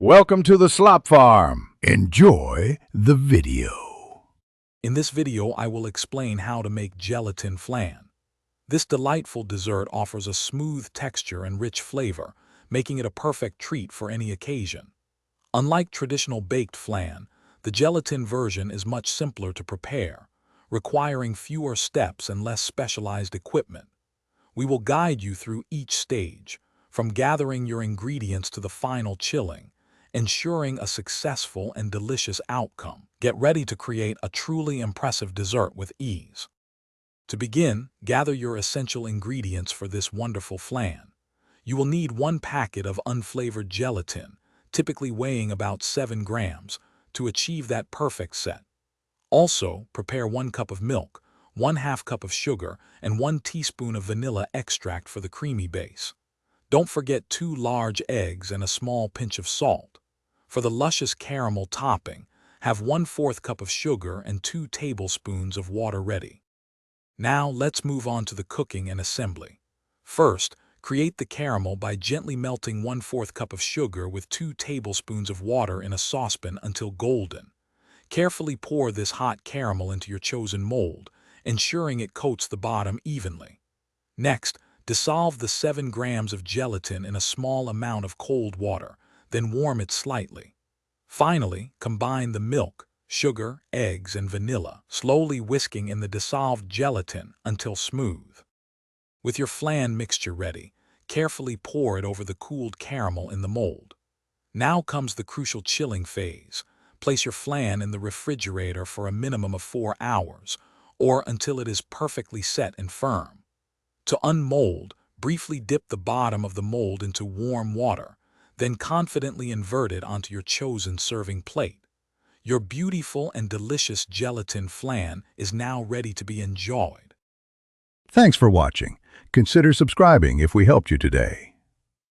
Welcome to the Slop Farm. Enjoy the video. In this video, I will explain how to make gelatin flan. This delightful dessert offers a smooth texture and rich flavor, making it a perfect treat for any occasion. Unlike traditional baked flan, the gelatin version is much simpler to prepare, requiring fewer steps and less specialized equipment. We will guide you through each stage, from gathering your ingredients to the final chilling, ensuring a successful and delicious outcome. Get ready to create a truly impressive dessert with ease. To begin, gather your essential ingredients for this wonderful flan. You will need 1 packet of unflavored gelatin, typically weighing about 7 grams, to achieve that perfect set. Also, prepare 1 cup of milk, 1/2 cup of sugar, and 1 teaspoon of vanilla extract for the creamy base. Don't forget 2 large eggs and a small pinch of salt. For the luscious caramel topping, have 1/4 cup of sugar and 2 tablespoons of water ready. Now let's move on to the cooking and assembly. First, create the caramel by gently melting 1/4 cup of sugar with 2 tablespoons of water in a saucepan until golden. Carefully pour this hot caramel into your chosen mold, ensuring it coats the bottom evenly. Next, dissolve the 7 grams of gelatin in a small amount of cold water, then warm it slightly. Finally, combine the milk, sugar, eggs, and vanilla, slowly whisking in the dissolved gelatin until smooth. With your flan mixture ready, carefully pour it over the cooled caramel in the mold. Now comes the crucial chilling phase. Place your flan in the refrigerator for a minimum of 4 hours, or until it is perfectly set and firm. To unmold, briefly dip the bottom of the mold into warm water, then confidently invert it onto your chosen serving plate. Your beautiful and delicious gelatin flan is now ready to be enjoyed. Thanks for watching. Consider subscribing if we helped you today.